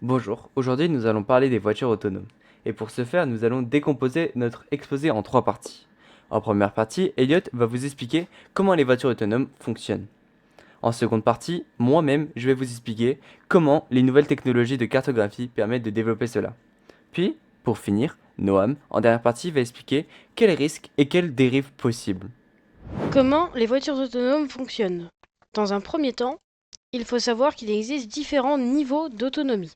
Bonjour, aujourd'hui nous allons parler des voitures autonomes. Et pour ce faire, nous allons décomposer notre exposé en trois parties. En première partie, Elliot va vous expliquer comment les voitures autonomes fonctionnent. En seconde partie, moi-même, je vais vous expliquer comment les nouvelles technologies de cartographie permettent de développer cela. Puis, pour finir, Noam, en dernière partie, va expliquer quels risques et quelles dérives possibles. Comment les voitures autonomes fonctionnent? Dans un premier temps, il faut savoir qu'il existe différents niveaux d'autonomie.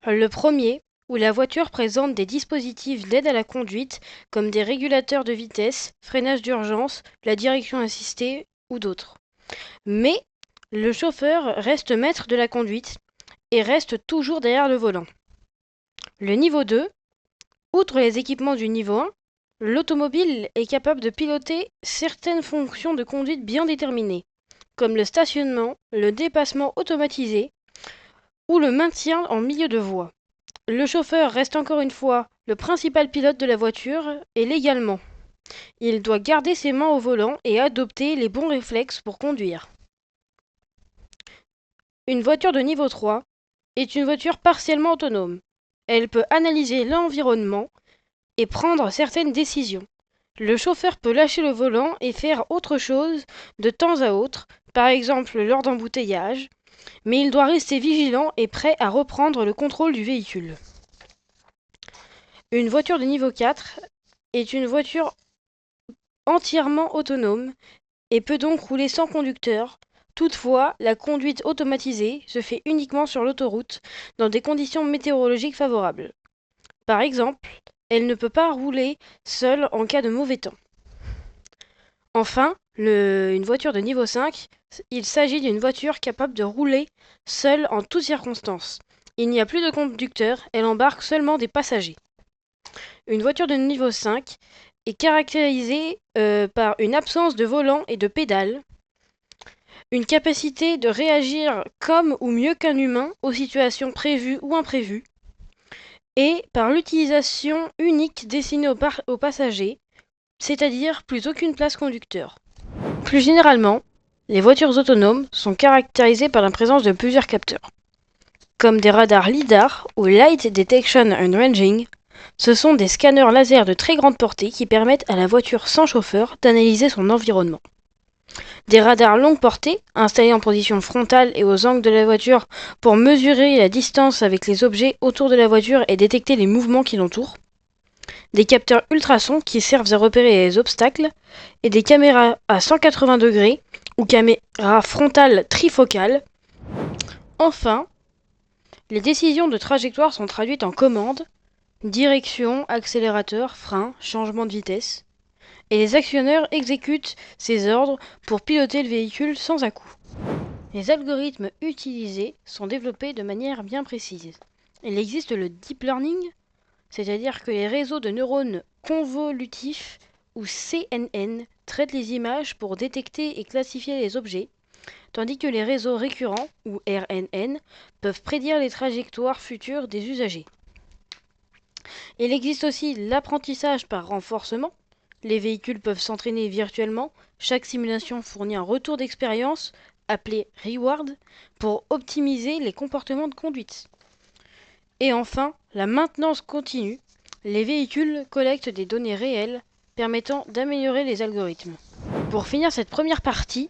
Le premier, où la voiture présente des dispositifs d'aide à la conduite, comme des régulateurs de vitesse, freinage d'urgence, la direction assistée ou d'autres. Mais le chauffeur reste maître de la conduite et reste toujours derrière le volant. Le niveau 2, outre les équipements du niveau 1, l'automobile est capable de piloter certaines fonctions de conduite bien déterminées, comme le stationnement, le dépassement automatisé ou le maintien en milieu de voie. Le chauffeur reste encore une fois le principal pilote de la voiture et légalement. Il doit garder ses mains au volant et adopter les bons réflexes pour conduire. Une voiture de niveau 3 est une voiture partiellement autonome. Elle peut analyser l'environnement et prendre certaines décisions. Le chauffeur peut lâcher le volant et faire autre chose de temps à autre, par exemple lors d'embouteillages, mais il doit rester vigilant et prêt à reprendre le contrôle du véhicule. Une voiture de niveau 4 est une voiture entièrement autonome et peut donc rouler sans conducteur. Toutefois, la conduite automatisée se fait uniquement sur l'autoroute dans des conditions météorologiques favorables. Par exemple, elle ne peut pas rouler seule en cas de mauvais temps. Enfin, une voiture de niveau 5, il s'agit d'une voiture capable de rouler seule en toutes circonstances. Il n'y a plus de conducteur, elle embarque seulement des passagers. Une voiture de niveau 5 est caractérisée par une absence de volant et de pédales, une capacité de réagir comme ou mieux qu'un humain aux situations prévues ou imprévues, et par l'utilisation unique destinée aux passagers, c'est-à-dire plus aucune place conducteur. Plus généralement, les voitures autonomes sont caractérisées par la présence de plusieurs capteurs. Comme des radars LIDAR ou Light Detection and Ranging, ce sont des scanners laser de très grande portée qui permettent à la voiture sans chauffeur d'analyser son environnement. Des radars longue portée, installés en position frontale et aux angles de la voiture pour mesurer la distance avec les objets autour de la voiture et détecter les mouvements qui l'entourent. Des capteurs ultrasons qui servent à repérer les obstacles et des caméras à 180 degrés ou caméras frontales trifocales. Enfin, les décisions de trajectoire sont traduites en commandes, direction, accélérateur, frein, changement de vitesse, et les actionneurs exécutent ces ordres pour piloter le véhicule sans à-coups. Les algorithmes utilisés sont développés de manière bien précise. Il existe le deep learning, c'est-à-dire que les réseaux de neurones convolutifs ou CNN traitent les images pour détecter et classifier les objets, tandis que les réseaux récurrents ou RNN peuvent prédire les trajectoires futures des usagers. Il existe aussi l'apprentissage par renforcement. Les véhicules peuvent s'entraîner virtuellement. Chaque simulation fournit un retour d'expérience, appelé reward, pour optimiser les comportements de conduite. Et enfin, la maintenance continue. Les véhicules collectent des données réelles permettant d'améliorer les algorithmes. Pour finir cette première partie,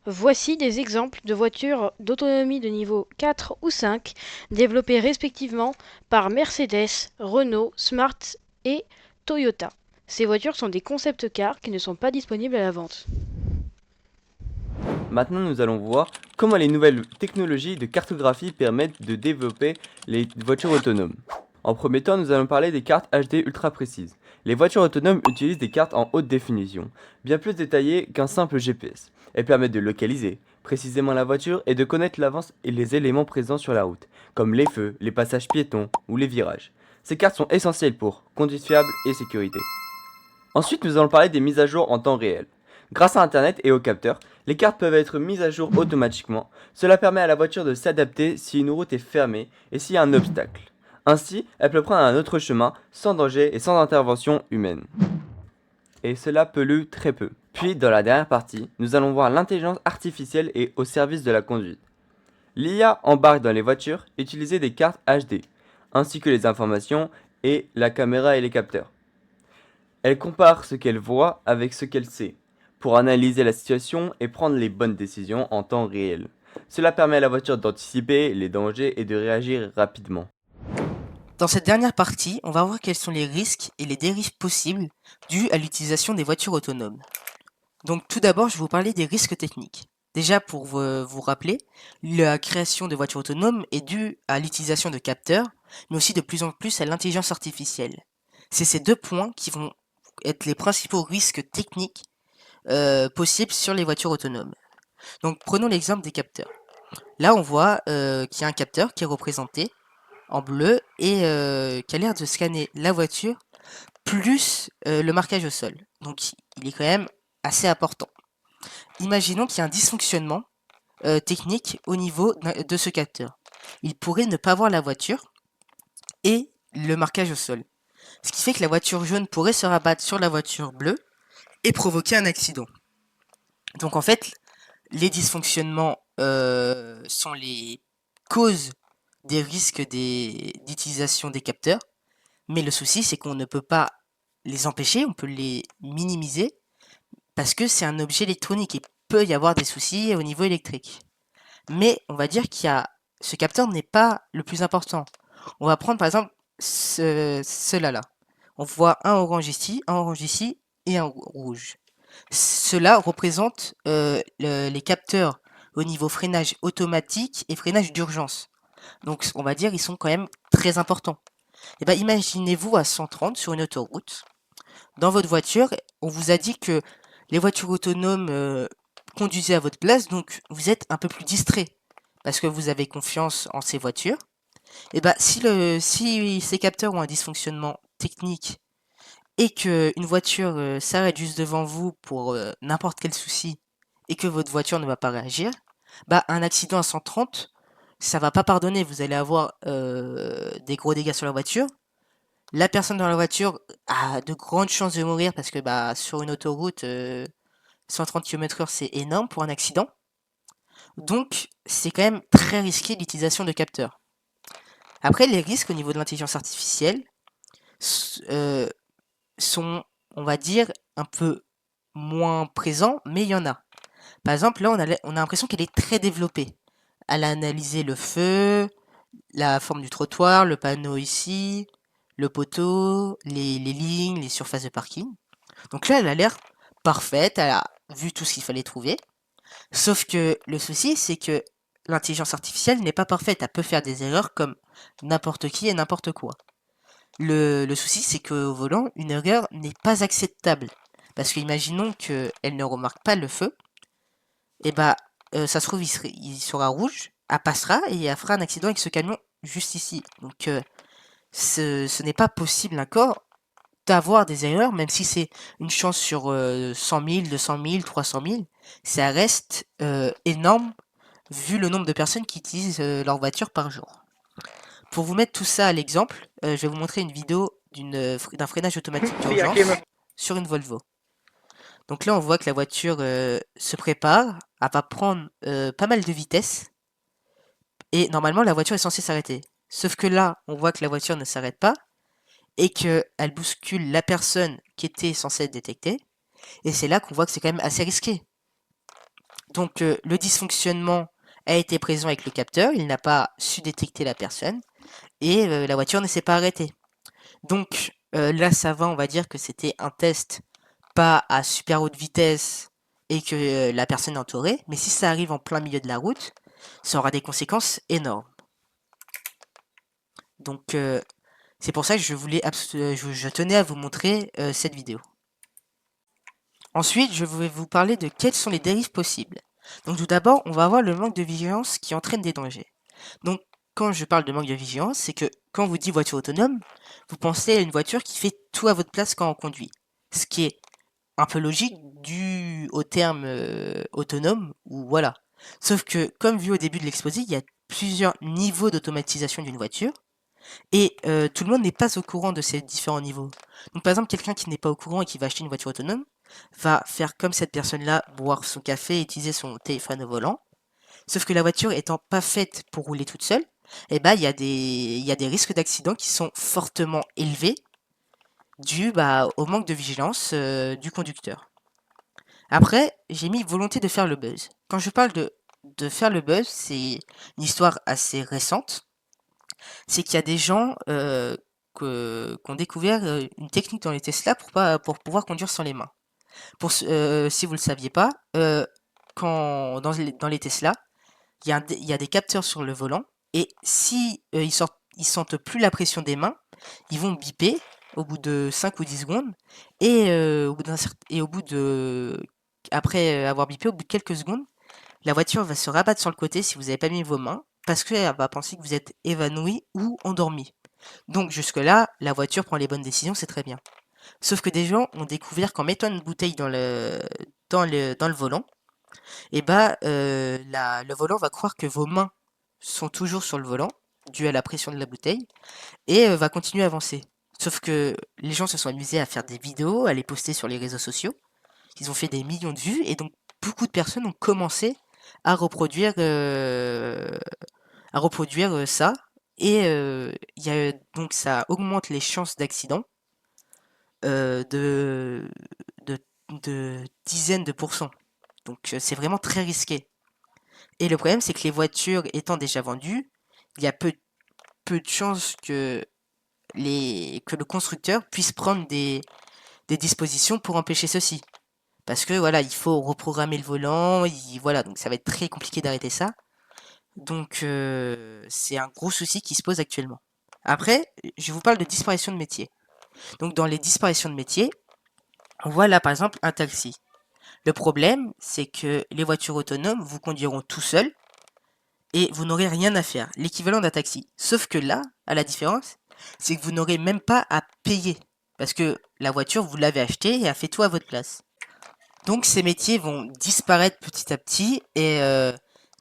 voici des exemples de voitures d'autonomie de niveau 4 ou 5 développées respectivement par Mercedes, Renault, Smart et Toyota. Ces voitures sont des concept cars qui ne sont pas disponibles à la vente. Maintenant, nous allons voir comment les nouvelles technologies de cartographie permettent de développer les voitures autonomes. En premier temps, nous allons parler des cartes HD ultra précises. Les voitures autonomes utilisent des cartes en haute définition, bien plus détaillées qu'un simple GPS. Elles permettent de localiser précisément la voiture et de connaître l'avance et les éléments présents sur la route, comme les feux, les passages piétons ou les virages. Ces cartes sont essentielles pour conduite fiable et sécurité. Ensuite, nous allons parler des mises à jour en temps réel. Grâce à Internet et aux capteurs, les cartes peuvent être mises à jour automatiquement. Cela permet à la voiture de s'adapter si une route est fermée et s'il y a un obstacle. Ainsi, elle peut prendre un autre chemin sans danger et sans intervention humaine. Et cela pollue très peu. Puis, dans la dernière partie, nous allons voir l'intelligence artificielle et au service de la conduite. L'IA embarque dans les voitures utiliser des cartes HD, ainsi que les informations et la caméra et les capteurs. Elle compare ce qu'elle voit avec ce qu'elle sait, pour analyser la situation et prendre les bonnes décisions en temps réel. Cela permet à la voiture d'anticiper les dangers et de réagir rapidement. Dans cette dernière partie, on va voir quels sont les risques et les dérives possibles dus à l'utilisation des voitures autonomes. Donc tout d'abord, je vais vous parler des risques techniques. Déjà, pour vous rappeler, la création de voitures autonomes est due à l'utilisation de capteurs, mais aussi de plus en plus à l'intelligence artificielle. C'est ces deux points qui vont être les principaux risques techniques possibles sur les voitures autonomes. Donc prenons l'exemple des capteurs. Là, on voit qu'il y a un capteur qui est représenté en bleu et qui a l'air de scanner la voiture plus le marquage au sol. Donc il est quand même assez important. Imaginons qu'il y a un dysfonctionnement technique au niveau de ce capteur. Il pourrait ne pas voir la voiture et le marquage au sol. Ce qui fait que la voiture jaune pourrait se rabattre sur la voiture bleue et provoquer un accident. Donc en fait, les dysfonctionnements sont les causes des risques d'utilisation des capteurs, mais le souci c'est qu'on ne peut pas les empêcher, on peut les minimiser, parce que c'est un objet électronique et peut y avoir des soucis au niveau électrique. Mais on va dire ce capteur n'est pas le plus important. On va prendre par exemple cela là. On voit un orange ici et un rouge. Cela représente les capteurs au niveau freinage automatique et freinage d'urgence. Donc on va dire ils sont quand même très importants. Et ben imaginez-vous à 130 sur une autoroute. Dans votre voiture, on vous a dit que les voitures autonomes conduisaient à votre place, donc vous êtes un peu plus distrait parce que vous avez confiance en ces voitures. Et ben si ces capteurs ont un dysfonctionnement technique et que une voiture s'arrête juste devant vous pour n'importe quel souci et que votre voiture ne va pas réagir, bah un accident à 130, ça va pas pardonner. Vous allez avoir des gros dégâts sur la voiture. La personne dans la voiture a de grandes chances de mourir parce que bah sur une autoroute 130 km/h c'est énorme pour un accident. Donc c'est quand même très risqué l'utilisation de capteurs. Après les risques au niveau de l'intelligence artificielle sont, on va dire, un peu moins présents, mais il y en a. Par exemple, là, on a l'impression qu'elle est très développée. Elle a analysé le feu, la forme du trottoir, le panneau ici, le poteau, les lignes, les surfaces de parking. Donc là, elle a l'air parfaite, elle a vu tout ce qu'il fallait trouver. Sauf que le souci, c'est que l'intelligence artificielle n'est pas parfaite. Elle peut faire des erreurs comme n'importe qui et n'importe quoi. Le souci, c'est qu'au volant, une erreur n'est pas acceptable. Parce qu'imaginons qu'elle ne remarque pas le feu, et bah, ça se trouve, il sera rouge, elle passera et elle fera un accident avec ce camion juste ici. Donc, ce n'est pas possible encore d'avoir des erreurs, même si c'est une chance sur 100 000, 200 000, 300 000, ça reste énorme vu le nombre de personnes qui utilisent leur voiture par jour. Pour vous mettre tout ça à l'exemple, je vais vous montrer une vidéo d'un freinage automatique d'urgence sur une Volvo. Donc là, on voit que la voiture se prépare, elle va prendre pas mal de vitesse, et normalement, la voiture est censée s'arrêter. Sauf que là, on voit que la voiture ne s'arrête pas, et qu'elle bouscule la personne qui était censée être détectée, et c'est là qu'on voit que c'est quand même assez risqué. Donc le dysfonctionnement a été présent avec le capteur, il n'a pas su détecter la personne, et la voiture ne s'est pas arrêtée. Donc là, ça va, on va dire que c'était un test pas à super haute vitesse et que la personne est entourée, mais si ça arrive en plein milieu de la route, ça aura des conséquences énormes. Donc c'est pour ça que je tenais à vous montrer cette vidéo. Ensuite, je vais vous parler de quelles sont les dérives possibles. Donc tout d'abord, on va avoir le manque de vigilance qui entraîne des dangers. Donc quand je parle de manque de vigilance, c'est que quand on vous dit voiture autonome, vous pensez à une voiture qui fait tout à votre place quand on conduit. Ce qui est un peu logique dû au terme autonome, ou voilà. Sauf que, comme vu au début de l'exposé, il y a plusieurs niveaux d'automatisation d'une voiture, et tout le monde n'est pas au courant de ces différents niveaux. Donc par exemple, quelqu'un qui n'est pas au courant et qui va acheter une voiture autonome, va faire comme cette personne-là, boire son café et utiliser son téléphone au volant. Sauf que la voiture étant pas faite pour rouler toute seule, eh ben, il y a des risques d'accident qui sont fortement élevés dû au manque de vigilance du conducteur. Après, j'ai mis volonté de faire le buzz. Quand je parle de faire le buzz, c'est une histoire assez récente. C'est qu'il y a des gens qui ont découvert une technique dans les Tesla pour pouvoir conduire sans les mains. Si vous ne le saviez pas, dans les Tesla, il y a des capteurs sur le volant et si ils sentent plus la pression des mains, ils vont biper au bout de 5 ou 10 secondes et au bout de après avoir bipé, au bout de quelques secondes, la voiture va se rabattre sur le côté si vous n'avez pas mis vos mains parce qu'elle va penser que vous êtes évanoui ou endormi. Donc jusque-là, la voiture prend les bonnes décisions, c'est très bien. Sauf que des gens ont découvert qu'en mettant une bouteille dans le volant, le volant va croire que vos mains sont toujours sur le volant, dû à la pression de la bouteille, et va continuer à avancer. Sauf que les gens se sont amusés à faire des vidéos, à les poster sur les réseaux sociaux. Ils ont fait des millions de vues, et donc beaucoup de personnes ont commencé à reproduire ça. Et donc ça augmente les chances d'accident de, de, de dizaines de pourcents. Donc c'est vraiment très risqué. Et le problème, c'est que les voitures étant déjà vendues, il y a peu de chances que le constructeur puisse prendre des dispositions pour empêcher ceci. Parce que voilà, il faut reprogrammer le volant, voilà, donc ça va être très compliqué d'arrêter ça. Donc c'est un gros souci qui se pose actuellement. Après, je vous parle de disparition de métiers. Donc dans les disparitions de métiers, on voit là par exemple un taxi. Le problème, c'est que les voitures autonomes vous conduiront tout seuls et vous n'aurez rien à faire, l'équivalent d'un taxi. Sauf que là, à la différence, c'est que vous n'aurez même pas à payer. Parce que la voiture, vous l'avez achetée et a fait tout à votre place. Donc ces métiers vont disparaître petit à petit et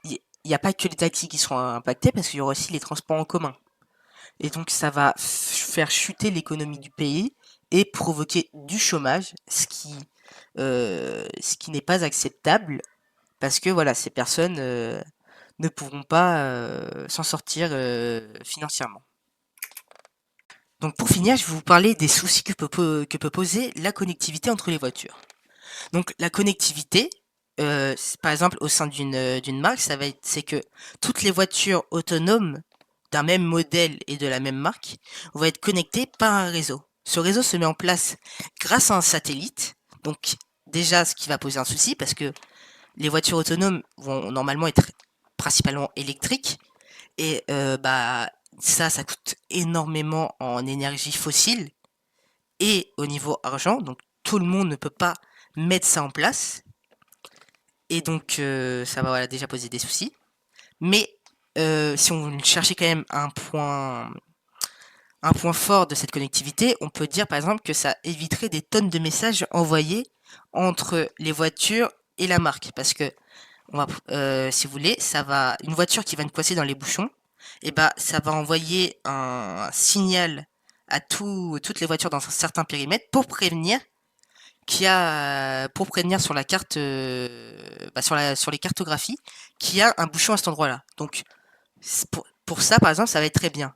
il n'y a pas que les taxis qui seront impactés parce qu'il y aura aussi les transports en commun. Et donc ça va faire chuter l'économie du pays et provoquer du chômage, ce qui n'est pas acceptable parce que voilà, ces personnes ne pourront pas s'en sortir financièrement. Donc pour finir, je vais vous parler des soucis que peut poser la connectivité entre les voitures. Donc la connectivité, par exemple au sein d'une marque, c'est que toutes les voitures autonomes d'un même modèle et de la même marque vont être connectées par un réseau. Ce réseau se met en place grâce à un satellite. Donc déjà, ce qui va poser un souci parce que les voitures autonomes vont normalement être principalement électriques et ça coûte énormément en énergie fossile et au niveau argent. Donc tout le monde ne peut pas mettre ça en place et donc ça va voilà, déjà poser des soucis. Mais si on cherchait quand même un point fort de cette connectivité, on peut dire par exemple que ça éviterait des tonnes de messages envoyés entre les voitures et la marque. Parce que, si vous voulez, une voiture qui va nous coincer dans les bouchons, ça va envoyer un signal à toutes les voitures dans un certain périmètre pour prévenir sur la carte, sur les cartographies, qu'il y a un bouchon à cet endroit-là. Donc, pour ça, par exemple, ça va être très bien.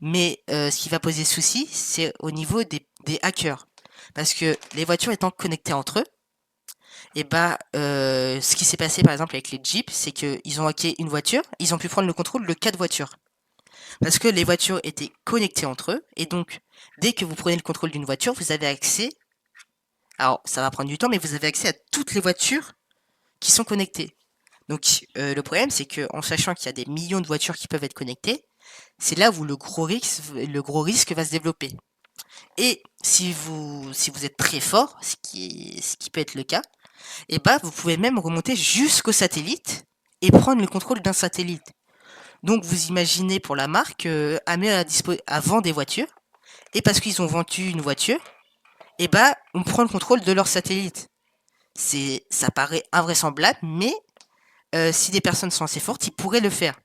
Mais ce qui va poser souci, c'est au niveau des hackers. Parce que les voitures étant connectées entre eux, ce qui s'est passé par exemple avec les Jeeps, c'est qu'ils ont hacké une voiture, ils ont pu prendre le contrôle de 4 voitures. Parce que les voitures étaient connectées entre eux, et donc dès que vous prenez le contrôle d'une voiture, vous avez accès, alors ça va prendre du temps, mais vous avez accès à toutes les voitures qui sont connectées. Donc le problème, c'est que en sachant qu'il y a des millions de voitures qui peuvent être connectées, c'est là où le gros risque va se développer. Et si vous êtes très fort, ce qui peut être le cas, vous pouvez même remonter jusqu'au satellite et prendre le contrôle d'un satellite. Donc vous imaginez pour la marque à vendre des voitures, et parce qu'ils ont vendu une voiture, on prend le contrôle de leur satellite. Ça paraît invraisemblable, mais si des personnes sont assez fortes, ils pourraient le faire.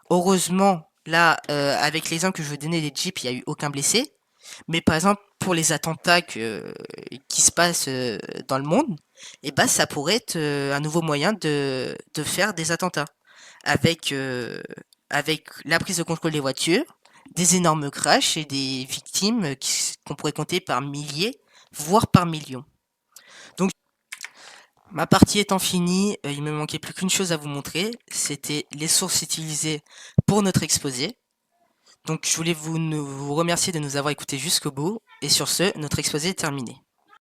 Heureusement, là, avec l'exemple que je vous donnais des Jeeps, il n'y a eu aucun blessé. Mais par exemple, pour les attentats qui se passent dans le monde, et bah ça pourrait être un nouveau moyen de faire des attentats avec la prise de contrôle des voitures, des énormes crashs et des victimes qu'on pourrait compter par milliers, voire par millions. Donc ma partie étant finie, il me manquait plus qu'une chose à vous montrer, c'était les sources utilisées pour notre exposé. Donc je voulais vous remercier de nous avoir écoutés jusqu'au bout, et sur ce, notre exposé est terminé.